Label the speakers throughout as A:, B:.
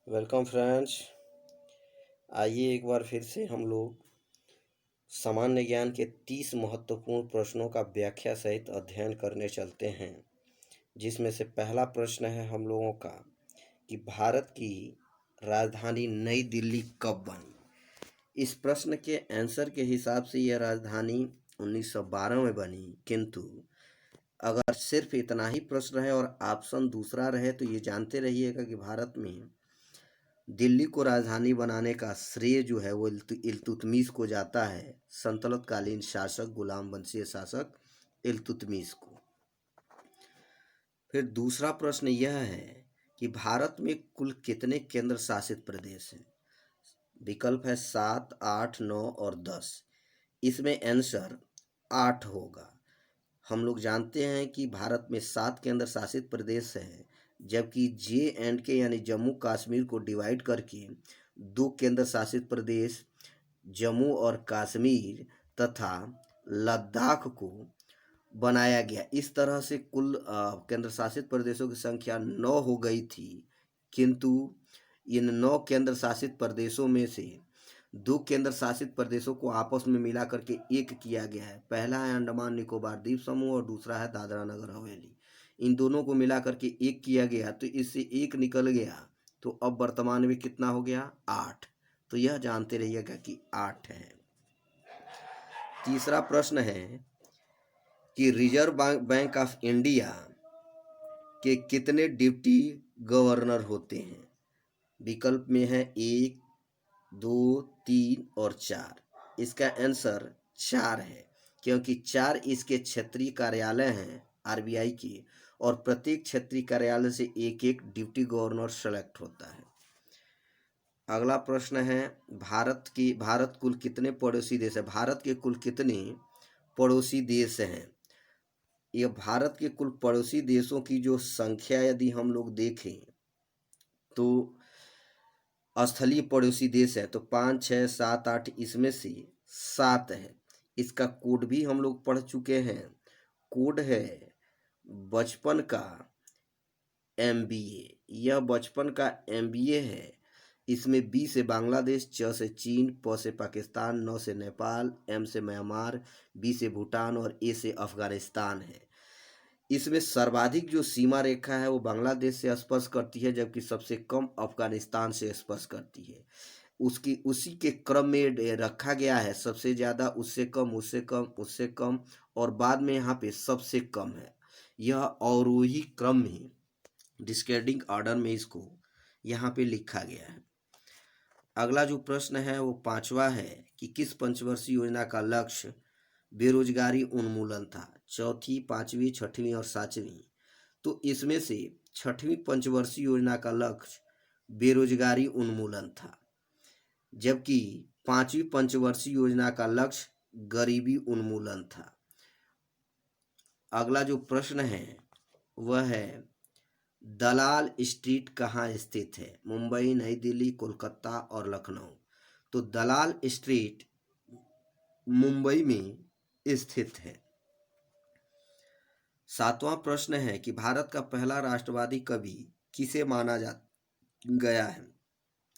A: Welcome friends. आइए एक बार फिर से हम लोग सामान्य ज्ञान के 30 महत्वपूर्ण प्रश्नों का व्याख्या सहित अध्ययन करने चलते हैं, जिसमें से पहला प्रश्न है हम लोगों का कि भारत की राजधानी नई दिल्ली कब बनी। इस प्रश्न के आंसर के हिसाब से यह राजधानी 1912 में बनी, किंतु अगर सिर्फ इतना ही प्रश्न है और ऑप्शन दूसरा रहे तो ये जानते रहिएगा कि भारत में दिल्ली को राजधानी बनाने का श्रेय जो है वो इल्तुतमिश को जाता है, सल्तनत कालीन शासक गुलाम वंशीय शासक इल्तुतमिश को। फिर दूसरा प्रश्न यह है कि भारत में कुल कितने केंद्र शासित प्रदेश हैं। विकल्प है 7, 8, 9 और 10। इसमें आंसर 8 होगा। हम लोग जानते हैं कि भारत में 7 केंद्र शासित प्रदेश हैं, जबकि JNK यानी जम्मू कश्मीर को डिवाइड करके 2 केंद्र शासित प्रदेश जम्मू और कश्मीर तथा लद्दाख को बनाया गया। इस तरह से कुल केंद्र शासित प्रदेशों की संख्या 9 हो गई थी, किंतु इन 9 केंद्र शासित प्रदेशों में से 2 केंद्र शासित प्रदेशों को आपस में मिला करके एक किया गया है। पहला है अंडमान निकोबार द्वीप समूह और दूसरा है दादरा नगर हवेली। इन दोनों को मिला करके एक किया गया, तो इससे एक निकल गया, तो अब वर्तमान में कितना हो गया? 8। तो यह जानते रहिएगा कि 8 है। तीसरा प्रश्न है कि रिजर्व बैंक ऑफ इंडिया के कितने डिप्टी गवर्नर होते हैं। विकल्प में है 1, 2, 3 और 4। इसका आंसर 4 है, क्योंकि 4 इसके क्षेत्रीय कार्यालय हैं RBI के, और प्रत्येक क्षेत्रीय कार्यालय से एक एक डिप्टी गवर्नर सेलेक्ट होता है। अगला प्रश्न है भारत कुल कितने पड़ोसी देश है। भारत के कुल कितने पड़ोसी देश हैं। ये भारत के कुल पड़ोसी देशों की जो संख्या यदि हम लोग देखें तो स्थलीय पड़ोसी देश है तो 5, 6, 7, 8, इसमें से 7 है। इसका कोड भी हम लोग पढ़ चुके हैं। कोड है 55 का MBA। यह 55 का MBA है। इसमें B से बांग्लादेश, च से चीन, प से पाकिस्तान, न से नेपाल, M से म्यांमार, B से भूटान और A से अफगानिस्तान है। इसमें सर्वाधिक जो सीमा रेखा है वो बांग्लादेश से स्पर्श करती है, जबकि सबसे कम अफगानिस्तान से स्पर्श करती है। उसी के क्रम में रखा गया है, सबसे ज़्यादा, उससे कम, उससे कम, उससे कम, और बाद में यहाँ पे सबसे कम है। यह अवरोही क्रम में डिस्केंडिंग ऑर्डर में इसको यहाँ पे लिखा गया है। अगला जो प्रश्न है वो 5वां है कि किस पंचवर्षीय योजना का लक्ष्य बेरोजगारी उन्मूलन था। चौथी, 5वीं, 6वीं और 7वीं। तो इसमें से 6वीं पंचवर्षीय योजना का लक्ष्य बेरोजगारी उन्मूलन था, जबकि 5वीं पंचवर्षीय योजना का लक्ष्य गरीबी उन्मूलन था। अगला जो प्रश्न है वह है दलाल स्ट्रीट कहाँ स्थित है। मुंबई, नई दिल्ली, कोलकाता और लखनऊ। तो दलाल स्ट्रीट मुंबई में स्थित है। 7वां प्रश्न है कि भारत का पहला राष्ट्रवादी कवि किसे माना जा गया है।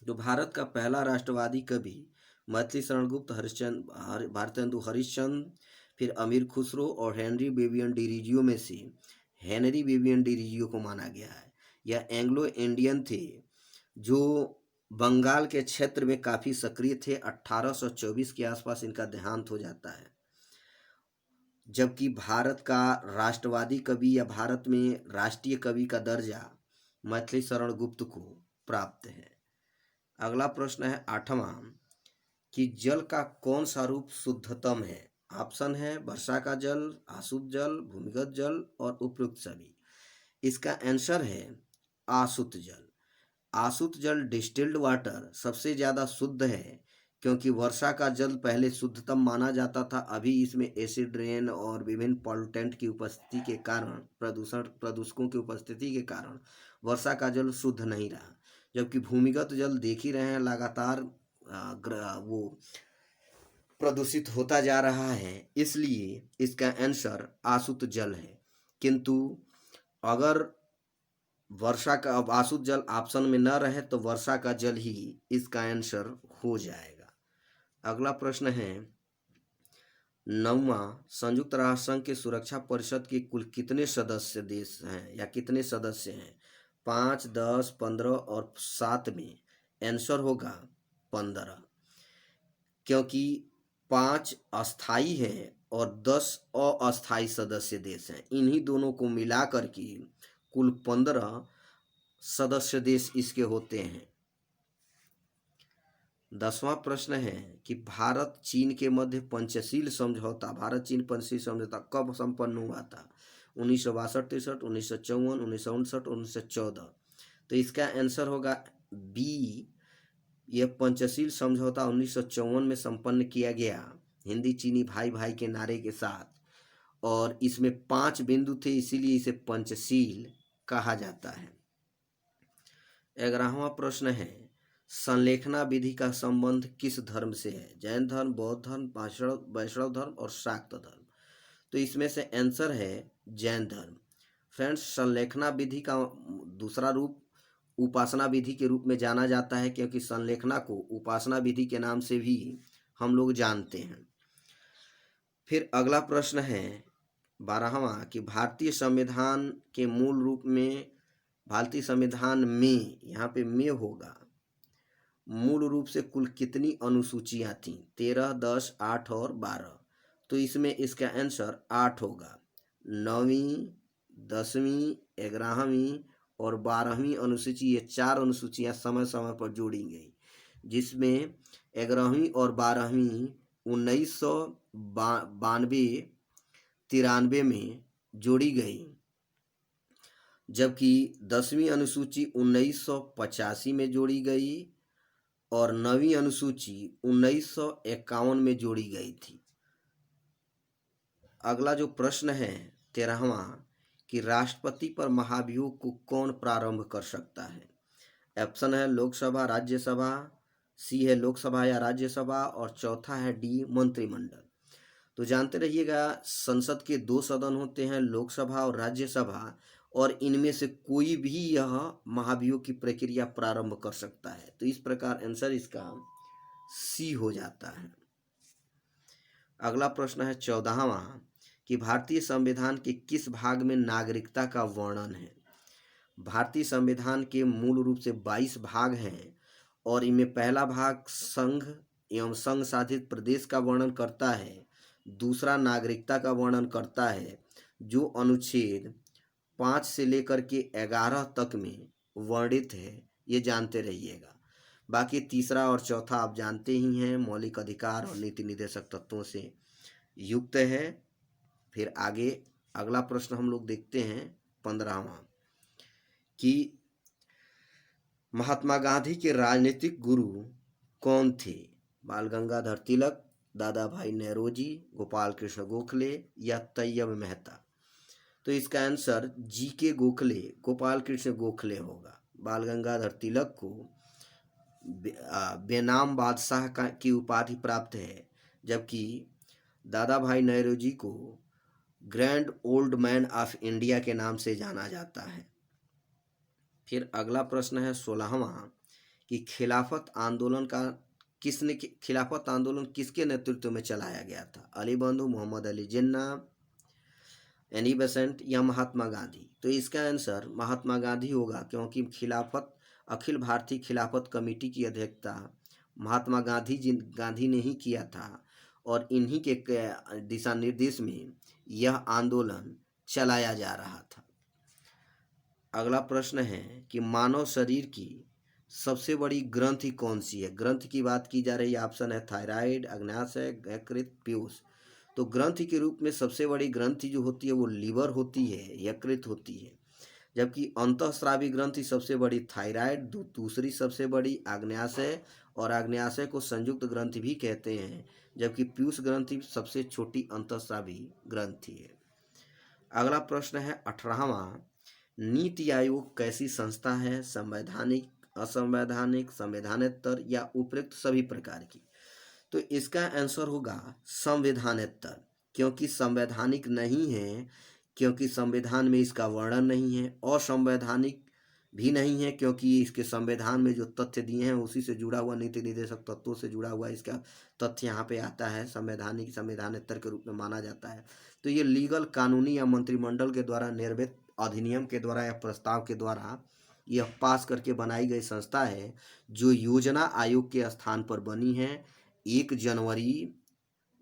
A: तो भारत का पहला राष्ट्रवादी कवि मैथिली शरण गुप्त, भारतेंदु हरिश्चंद्र, फिर अमीर खुसरो और हेनरी बेबियन डिरीजियो में से हेनरी बेबियन डिरीजियो को माना गया है। यह एंग्लो इंडियन थे जो बंगाल के क्षेत्र में काफ़ी सक्रिय थे। 1824 के आसपास इनका देहांत हो जाता है, जबकि भारत का राष्ट्रवादी कवि या भारत में राष्ट्रीय कवि का दर्जा मैथिली शरण गुप्त को प्राप्त है। अगला प्रश्न है 8वां कि जल का कौन सा रूप शुद्धतम है। ऑप्शन है वर्षा का जल, आसुत जल, भूमिगत जल और उपयुक्त सभी। इसका आंसर है आसुत जल। आसुत जल डिस्टिल्ड वाटर सबसे ज़्यादा शुद्ध है, क्योंकि वर्षा का जल पहले शुद्धतम माना जाता था। अभी इसमें एसिड रेन और विभिन्न पॉल्यूटेंट की उपस्थिति के कारण, प्रदूषकों की उपस्थिति के कारण वर्षा का जल शुद्ध नहीं रहा। जबकि भूमिगत जल देख ही रहे हैं लगातार वो प्रदूषित होता जा रहा है, इसलिए इसका आंसर आसुत जल है। किंतु अगर वर्षा का, अब आसुत जल ऑप्शन में न रहे तो वर्षा का जल ही इसका आंसर हो जाएगा। अगला प्रश्न है, नौवां, संयुक्त राष्ट्र संघ के सुरक्षा परिषद के कुल कितने सदस्य देश हैं या कितने सदस्य हैं? 5, 10, 15 और 7 में आंसर होगा 15, क्योंकि 5 अस्थाई हैं और 10 अस्थाई सदस्य देश हैं। इन्हीं दोनों को मिलाकर के कुल 15 सदस्य देश इसके होते हैं। 10वां प्रश्न है कि भारत चीन के मध्य पंचशील समझौता, भारत चीन पंचशील समझौता कब संपन्न हुआ था? 1962, 63, 1954, 1959, 1914। तो इसका आंसर होगा बी। यह पंचशील समझौता 1954 में संपन्न किया गया, हिंदी चीनी भाई भाई के नारे के साथ, और इसमें 5 बिंदु थे, इसीलिए इसे पंचशील कहा जाता है। 11वां प्रश्न है, संलेखना विधि का संबंध किस धर्म से है? जैन धर्म, बौद्ध धर्म, वैष्णव धर्म और शाक्त धर्म। तो इसमें से आंसर है जैन धर्म। फ्रेंड्स, संलेखना विधि का दूसरा रूप उपासना विधि के रूप में जाना जाता है, क्योंकि संलेखना को उपासना विधि के नाम से भी हम लोग जानते हैं। फिर अगला प्रश्न है 12वां कि भारतीय संविधान के मूल रूप में, भारतीय संविधान में, यहाँ पे में होगा, मूल रूप से कुल कितनी अनुसूचियां थीं? 13, 10, 8 और 12। तो इसमें इसका आंसर 8 होगा। 9वीं, 10वीं, 11वीं और 12वीं अनुसूची, ये 4 अनुसूचियां समय समय पर जोड़ी गई, जिसमें 11वीं और 12वीं 1992-93 में जोड़ी गई, जबकि 10वीं अनुसूची 1985 में जोड़ी गई और 9वीं अनुसूची 1951 में जोड़ी गई थी। अगला जो प्रश्न है 13वां कि राष्ट्रपति पर महाभियोग को कौन प्रारंभ कर सकता है? ऑप्शन है लोकसभा, राज्यसभा, सी है लोकसभा या राज्यसभा, और चौथा है डी मंत्रिमंडल। तो जानते रहिएगा, संसद के 2 सदन होते हैं, लोकसभा और राज्यसभा, और इनमें से कोई भी यह महाभियोग की प्रक्रिया प्रारंभ कर सकता है। तो इस प्रकार आंसर इसका सी हो जाता है। अगला प्रश्न है 14वां कि भारतीय संविधान के किस भाग में नागरिकता का वर्णन है? भारतीय संविधान के मूल रूप से 22 भाग हैं, और इनमें पहला भाग संघ एवं संघ शासित प्रदेश का वर्णन करता है, दूसरा नागरिकता का वर्णन करता है, जो अनुच्छेद 5 से लेकर के 11 तक में वर्णित है, ये जानते रहिएगा। बाकी तीसरा और चौथा आप जानते ही हैं, मौलिक अधिकार और नीति निर्देशक तत्वों से युक्त है। फिर आगे अगला प्रश्न हम लोग देखते हैं 15वां कि महात्मा गांधी के राजनीतिक गुरु कौन थे? बाल गंगाधर तिलक, दादा भाई नेहरूजी, गोपाल कृष्ण गोखले या तैयब मेहता। तो इसका आंसर जी के गोखले, गोपाल कृष्ण गोखले होगा। बाल गंगाधर तिलक को बेनाम बादशाह की उपाधि प्राप्त है, जबकि दादा भाई नेहरूजी को grand old man of India के नाम से जाना जाता है। फिर अगला प्रश्न है 16वां कि खिलाफत आंदोलन किसके नेतृत्व में चलाया गया था? अली बंधु, मोहम्मद अली जिन्ना, एनी बेसेंट या महात्मा गांधी। तो इसका आंसर महात्मा गांधी होगा, क्योंकि अखिल भारतीय खिलाफत कमेटी की अध्यक्षता महात्मा गांधी ने ही किया था, और इन्हीं के दिशा निर्देश में यह आंदोलन चलाया जा रहा था। अगला प्रश्न है कि मानव शरीर की सबसे बड़ी ग्रंथि कौन सी है? ग्रंथि की बात की जा रही है, ऑप्शन है थायराइड, अग्न्याशय, यकृत, पीयूष। तो ग्रंथि के रूप में सबसे बड़ी ग्रंथि जो होती है वो लीवर होती है, यकृत होती है, जबकि अंतःस्रावी ग्रंथि सबसे बड़ी थायराइड, दूसरी सबसे बड़ी आग्नेयाशय, और आग्नेयाशय को संयुक्त ग्रंथि भी कहते हैं, जबकि पीयूष ग्रंथि सबसे छोटी अंतःस्रावी ग्रंथि है। अगला प्रश्न है 18वां, नीति आयोग कैसी संस्था है? संवैधानिक, असंवैधानिक, संवैधानेतर या उपयुक्त सभी प्रकार की? तो इसका आंसर होगा संवैधानेतर, क्योंकि संवैधानिक नहीं है, क्योंकि संविधान में इसका वर्णन नहीं है। असंवैधानिक भी नहीं है, क्योंकि इसके संविधान में जो तथ्य दिए हैं उसी से जुड़ा हुआ, नीति निर्देशक तत्वों से जुड़ा हुआ इसका तथ्य यहाँ पे आता है, संवैधानेतर के रूप में माना जाता है। तो ये लीगल, कानूनी या मंत्रिमंडल के द्वारा निर्मित अधिनियम के द्वारा या प्रस्ताव के द्वारा यह पास करके बनाई गई संस्था है, जो योजना आयोग के स्थान पर बनी है। 1 जनवरी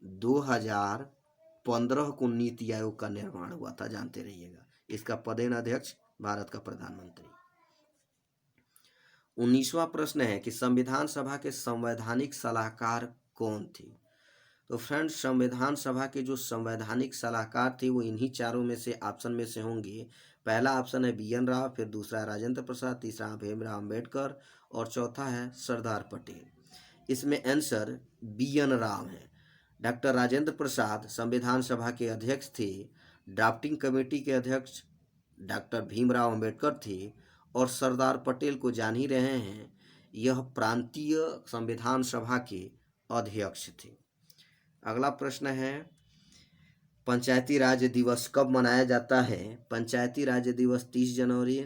A: 2015 को नीति आयोग का निर्माण हुआ था, जानते रहिएगा। इसका पदेन अध्यक्ष भारत का प्रधानमंत्री। 19वां प्रश्न है कि संविधान सभा के संवैधानिक सलाहकार कौन थे? तो फ्रेंड्स, संविधान सभा के जो संवैधानिक सलाहकार थे वो इन्हीं चारों में से ऑप्शन में से होंगे। पहला ऑप्शन है BN राव, फिर दूसरा है राजेंद्र प्रसाद, तीसरा भीमराव अम्बेडकर और चौथा है सरदार पटेल। इसमें आंसर BN राव है। डॉक्टर राजेंद्र प्रसाद संविधान सभा के अध्यक्ष थे। ड्राफ्टिंग कमेटी के अध्यक्ष डॉक्टर भीमराव अम्बेडकर थे और सरदार पटेल को जान ही रहे हैं, यह प्रांतीय संविधान सभा के अध्यक्ष थे। अगला प्रश्न है, पंचायती राज दिवस कब मनाया जाता है? पंचायती राज दिवस 30 जनवरी,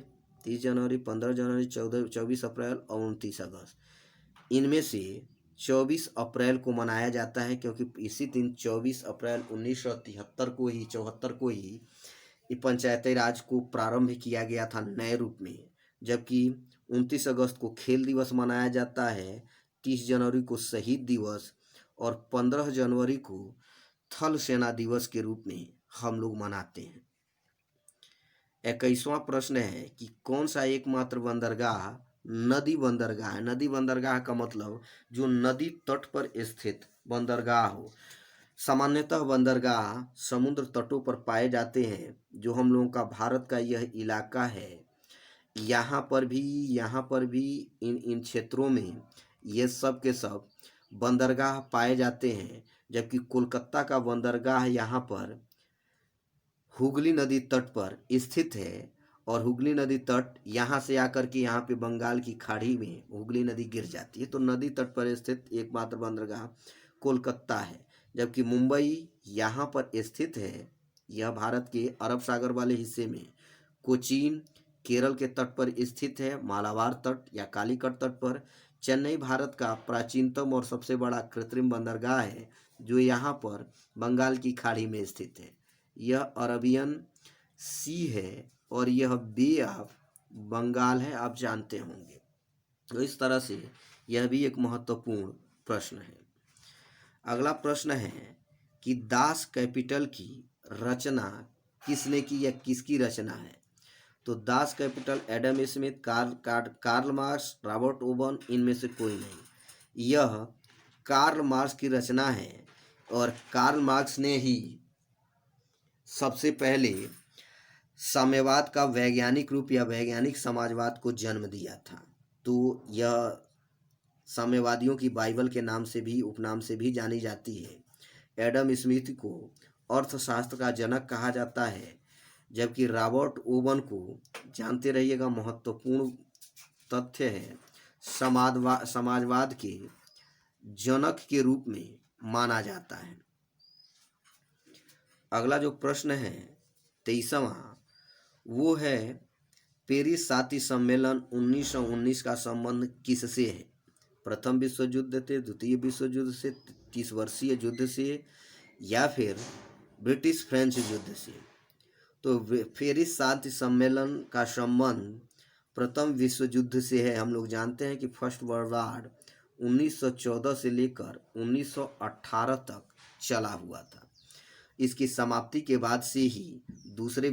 A: 15 जनवरी, 24 अप्रैल और 29 अगस्त। इनमें से 24 अप्रैल को मनाया जाता है, क्योंकि इसी दिन 24 अप्रैल 1973 को ही पंचायती राज को प्रारंभ किया गया था नए रूप में। जबकि 29 अगस्त को खेल दिवस मनाया जाता है, 30 जनवरी को शहीद दिवस और 15 जनवरी को थल सेना दिवस के रूप में हम लोग मनाते हैं। 21वां प्रश्न है कि कौन सा एकमात्र बंदरगाह नदी बंदरगाह है? नदी बंदरगाह का मतलब जो नदी तट पर स्थित बंदरगाह हो। सामान्यतः बंदरगाह समुद्र तटों पर पाए जाते हैं। जो हम लोगों का भारत का यह इलाका है, यहाँ पर भी इन क्षेत्रों में ये सब के सब बंदरगाह पाए जाते हैं। जबकि कोलकाता का बंदरगाह यहाँ पर हुगली नदी तट पर स्थित है और हुगली नदी तट यहाँ से आकर के यहाँ पे बंगाल की खाड़ी में हुगली नदी गिर जाती है। तो नदी तट पर स्थित एकमात्र बंदरगाह कोलकाता है। जबकि मुंबई यहाँ पर स्थित है, यह भारत के अरब सागर वाले हिस्से में। कोचीन केरल के तट पर स्थित है, मालाबार तट या कालीकट तट पर। चेन्नई भारत का प्राचीनतम और सबसे बड़ा कृत्रिम बंदरगाह है, जो यहाँ पर बंगाल की खाड़ी में स्थित है। यह अरबियन सी है और यह बे ऑफ बंगाल है, आप जानते होंगे। तो इस तरह से यह भी एक महत्वपूर्ण प्रश्न है। अगला प्रश्न है कि दास कैपिटल की रचना किसने की या किसकी रचना है? तो Das capital Adam Smith, Karl Marx, Robert Owen, इनमें से कोई नहीं। यह कार्ल मार्क्स की रचना है और कार्ल मार्क्स ने ही सबसे पहले साम्यवाद का वैज्ञानिक रूप या वैज्ञानिक समाजवाद को जन्म दिया था। तो यह साम्यवादियों की बाइबल के नाम से भी, उपनाम से भी जानी जाती है। एडम स्मिथ को अर्थशास्त्र का जनक कहा जाता है, जबकि रॉबर्ट ओवन को, जानते रहिएगा, महत्वपूर्ण तथ्य है, समाजवाद के जनक के रूप में माना जाता है। अगला जो प्रश्न है 23वां, वो है पेरिस शांति सम्मेलन 1919 का संबंध किससे है? प्रथम विश्व युद्ध से, द्वितीय विश्व युद्ध से, 30 वर्षीय युद्ध से, या फिर ब्रिटिश फ्रेंच युद्ध से? तो पेरिस शांति सम्मेलन का संबंध प्रथम विश्व युद्ध से है। हम लोग जानते हैं कि फर्स्ट वर्ल्ड वॉर 1914 से लेकर 1918 तक चला हुआ था। इसकी समाप्ति के बाद से ही दूसरा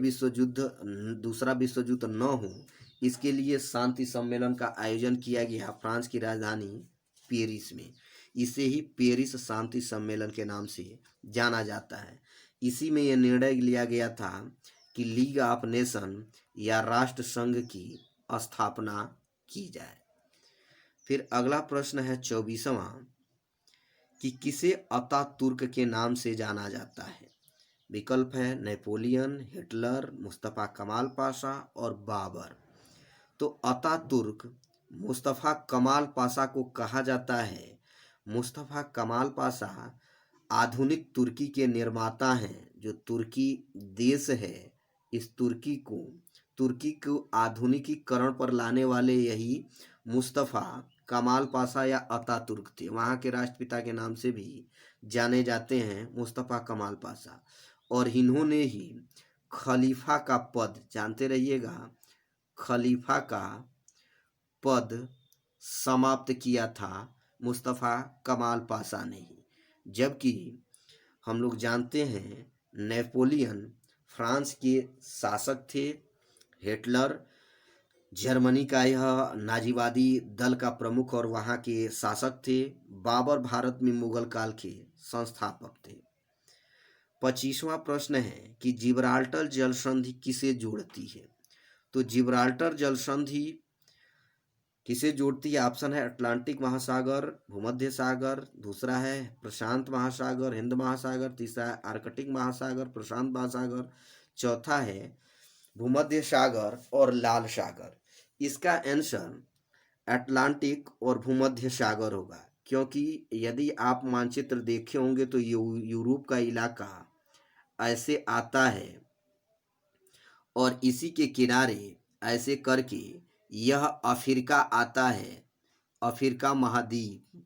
A: विश्व युद्ध न हो, इसके लिए शांति सम्मेलन का आयोजन किया गया फ्रांस की राजधानी पेरिस में। इसे ही पेरिस शांति सम्मेलन के नाम से जाना जाता है। इसी में यह निर्णय लिया गया था कि लीग ऑफ नेशन या राष्ट्र संघ की स्थापना की जाए। फिर अगला प्रश्न है 24वां कि किसे अतातुर्क के नाम से जाना जाता है? विकल्प है नेपोलियन, हिटलर, मुस्तफ़ा कमाल पाशा और बाबर। तो अतातुर्क मुस्तफ़ा कमाल पाशा को कहा जाता है। मुस्तफ़ा कमाल पाशा आधुनिक तुर्की के निर्माता हैं। जो तुर्की देश है, इस तुर्की को तुर्की को आधुनिकीकरण पर लाने वाले यही मुस्तफ़ा कमाल पाशा या अतातुर्क थे। वहाँ के राष्ट्रपिता के नाम से भी जाने जाते हैं मुस्तफ़ा कमाल पाशा। और इन्होंने ही खलीफा का पद, जानते रहिएगा, खलीफा का पद समाप्त किया था मुस्तफ़ा कमाल पाशा ने ही। जबकि हम लोग जानते हैं नेपोलियन फ्रांस के शासक थे, हिटलर जर्मनी का यह नाजीवादी दल का प्रमुख और वहाँ के शासक थे, बाबर भारत में मुगल काल के संस्थापक थे। 25वां प्रश्न है कि जिब्राल्टर जल संधि किसे जोड़ती है? तो जिब्राल्टर जल संधि किसे जोड़ती है? ऑप्शन है अटलांटिक महासागर, भूमध्य सागर, दूसरा है प्रशांत महासागर, हिंद महासागर, तीसरा है आर्कटिक महासागर, प्रशांत महासागर, चौथा है भूमध्य सागर और लाल सागर। इसका आंसर अटलांटिक और भूमध्य सागर होगा, क्योंकि यदि आप मानचित्र देखे होंगे तो यूरोप का इलाका ऐसे आता है और इसी के किनारे ऐसे करके यह अफ्रीका आता है, अफ्रीका महाद्वीप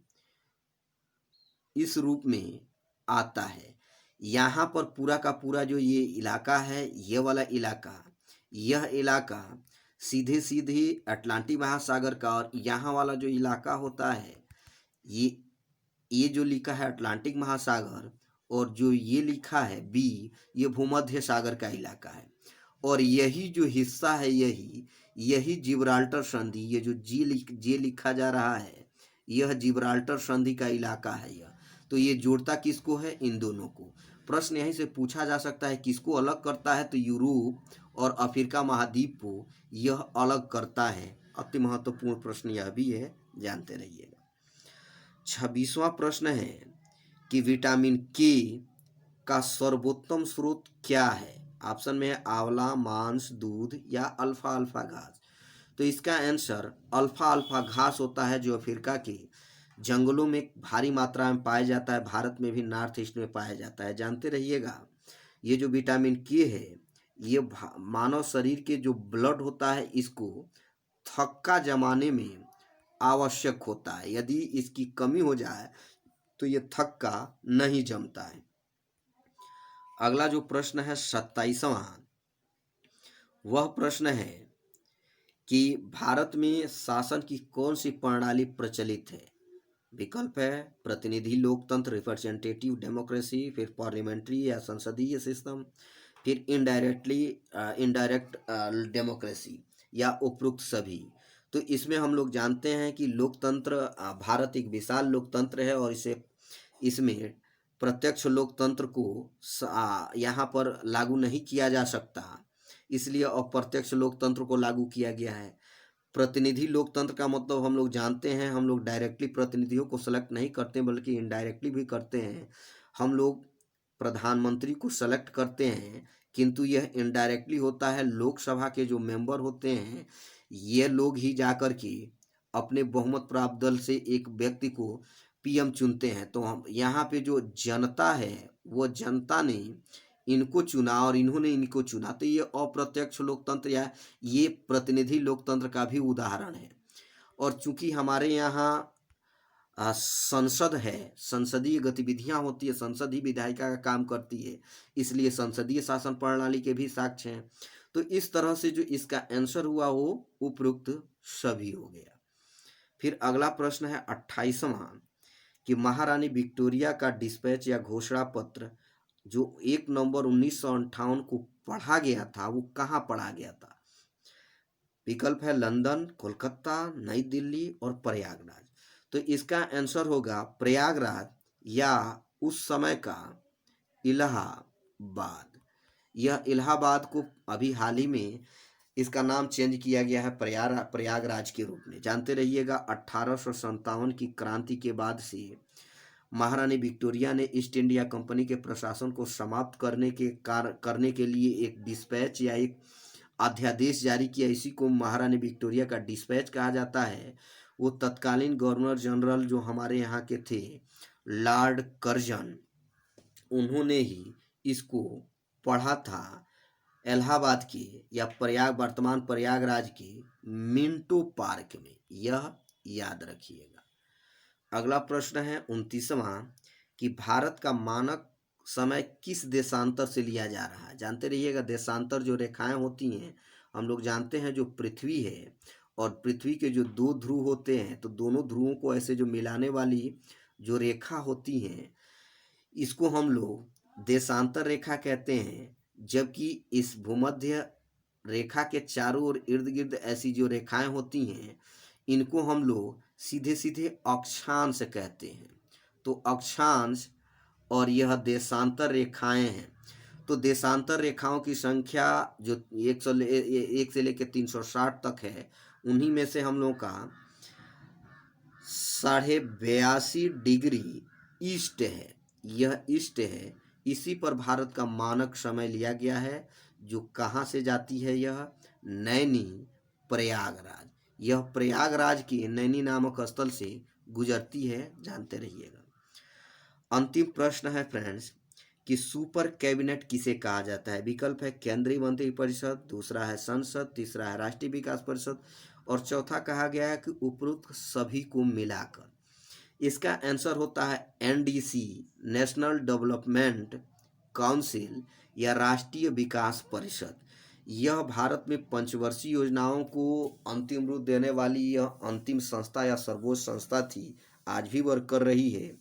A: इस रूप में आता है। यहाँ पर पूरा का पूरा जो ये इलाका है, ये वाला इलाका, यह इलाका सीधे सीधे अटलांटिक महासागर का, और यहाँ वाला जो इलाका होता है ये जो लिखा है अटलांटिक महासागर, और जो ये लिखा है बी, ये भूमध्य सागर का इलाका है। और यही जो हिस्सा है यही जिब्राल्टर संधि, ये जो जे लिखा जा रहा है, यह जिब्राल्टर संधि का इलाका है यह। तो ये जोड़ता किसको है? इन दोनों को। प्रश्न यहीं से पूछा जा सकता है किसको अलग करता है? तो यूरोप और अफ्रीका महाद्वीप को यह अलग करता है। अति महत्वपूर्ण प्रश्न यह भी है, जानते रहिएगा। 26वां प्रश्न है कि विटामिन के का सर्वोत्तम स्रोत क्या है? ऑप्शन में है आंवला, मांस, दूध या अल्फा अल्फा घास। तो इसका आंसर अल्फा अल्फा घास होता है, जो अफ्रीका के जंगलों में भारी मात्रा में पाया जाता है, भारत में भी नॉर्थ ईस्ट में पाया जाता है। जानते रहिएगा, ये जो विटामिन के है ये मानव शरीर के जो ब्लड होता है इसको थक्का जमाने में आवश्यक होता है। यदि इसकी कमी हो जाए तो ये थक्का नहीं जमता है। अगला जो प्रश्न है 27वां, वह प्रश्न है कि भारत में शासन की कौन सी प्रणाली प्रचलित है? विकल्प है प्रतिनिधि लोकतंत्र, रिप्रेजेंटेटिव डेमोक्रेसी, फिर पार्लियामेंट्री या संसदीय सिस्टम, फिर इनडायरेक्ट डेमोक्रेसी, या उपरोक्त सभी। तो इसमें हम लोग जानते हैं कि लोकतंत्र, भारत एक विशाल लोकतंत्र है और इसमें प्रत्यक्ष लोकतंत्र को यहाँ पर लागू नहीं किया जा सकता, इसलिए अप्रत्यक्ष लोकतंत्र को लागू किया गया है। प्रतिनिधि लोकतंत्र का मतलब हम लोग जानते हैं, हम लोग डायरेक्टली प्रतिनिधियों को सेलेक्ट नहीं करते बल्कि इनडायरेक्टली भी करते हैं। हम लोग प्रधानमंत्री को सेलेक्ट करते हैं, किंतु यह इनडायरेक्टली होता है। लोकसभा के जो मेंबर होते हैं ये लोग ही जाकर के अपने बहुमत प्राप्त दल से एक व्यक्ति को पीएम चुनते हैं। तो हम यहाँ पे जो जनता है वो जनता ने इनको चुना और इन्होंने इनको चुना, तो ये अप्रत्यक्ष लोकतंत्र या ये प्रतिनिधि लोकतंत्र का भी उदाहरण है। और चूंकि हमारे यहाँ संसद है, संसदीय गतिविधियां होती है, संसद ही विधायिका का काम करती है, इसलिए संसदीय शासन प्रणाली के भी साक्ष्य हैं। तो इस तरह से जो इसका आंसर हुआ वो उपरोक्त सभी हो गया। फिर अगला प्रश्न है 28वां कि महारानी विक्टोरिया का डिस्पैच या घोषणा पत्र जो 1 नवंबर 1958 को पढ़ा गया था वो कहाँ पढ़ा गया था? विकल्प है लंदन, कोलकाता, नई दिल्ली और प्रयागराज। तो इसका आंसर होगा प्रयागराज या उस समय का इलाहाबाद। यह इलाहाबाद को अभी हाल ही में इसका नाम चेंज किया गया है प्रयागराज के रूप में। जानते रहिएगा 1857 की क्रांति के बाद से महारानी विक्टोरिया ने ईस्ट इंडिया कंपनी के प्रशासन को समाप्त करने के लिए एक डिस्पैच या एक अध्यादेश जारी किया। इसी को महारानी विक्टोरिया का डिस्पैच कहा जाता है। वो तत्कालीन गवर्नर जनरल जो हमारे यहाँ के थे लॉर्ड कर्जन, उन्होंने ही इसको पढ़ा था इलाहाबाद के या वर्तमान प्रयागराज के मिंटो पार्क में, यह याद रखिएगा। अगला प्रश्न है 29वां कि भारत का मानक समय किस देशांतर से लिया जा रहा है। जानते रहिएगा, देशांतर जो रेखाएं होती हैं, हम लोग जानते हैं जो पृथ्वी है और पृथ्वी के जो दो ध्रुव होते हैं, तो दोनों ध्रुवों को ऐसे जो मिलाने वाली जो रेखा होती हैं, इसको हम लोग देशांतर रेखा कहते हैं। जबकि इस भूमध्य रेखा के चारों ओर इर्द गिर्द ऐसी जो रेखाएं होती हैं, इनको हम लोग सीधे सीधे अक्षांश कहते हैं। तो अक्षांश और यह देशांतर रेखाएं हैं। तो देशांतर रेखाओं की संख्या जो 1 से लेकर 360 तक है, उन्हीं में से हम लोग का 82.5 डिग्री ईस्ट है, यह ईस्ट है। इसी पर भारत का मानक समय लिया गया है, जो कहाँ से जाती है, यह नैनी प्रयागराज, यह प्रयागराज की नैनी नामक स्थल से गुजरती है, जानते रहिएगा। अंतिम प्रश्न है फ्रेंड्स कि सुपर कैबिनेट किसे कहा जाता है। विकल्प है केंद्रीय मंत्रिपरिषद, दूसरा है संसद, तीसरा है राष्ट्रीय विकास परिषद और चौथा कहा गया है कि उपरोक्त सभी को मिलाकर। इसका आंसर होता है एनडीसी, नेशनल डेवलपमेंट काउंसिल या राष्ट्रीय विकास परिषद। यह भारत में पंचवर्षीय योजनाओं को अंतिम रूप देने वाली यह अंतिम संस्था या सर्वोच्च संस्था थी, आज भी वर्क कर रही है।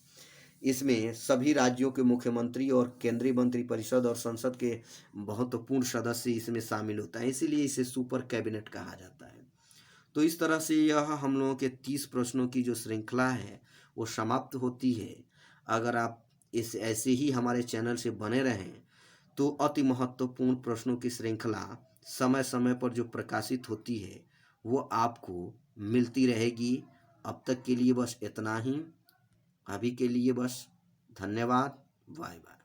A: इसमें सभी राज्यों के मुख्यमंत्री और केंद्रीय मंत्रिपरिषद और संसद के महत्वपूर्ण सदस्य इसमें शामिल होता है, इसीलिए इसे सुपर कैबिनेट कहा जाता है। तो इस तरह से यह हम लोगों के 30 प्रश्नों की जो श्रृंखला है वो समाप्त होती है। अगर आप इस ऐसे ही हमारे चैनल से बने रहें तो अति महत्वपूर्ण प्रश्नों की श्रृंखला समय समय पर जो प्रकाशित होती है वो आपको मिलती रहेगी। अब तक के लिए बस इतना ही। अभी के लिए बस धन्यवाद। Bye bye.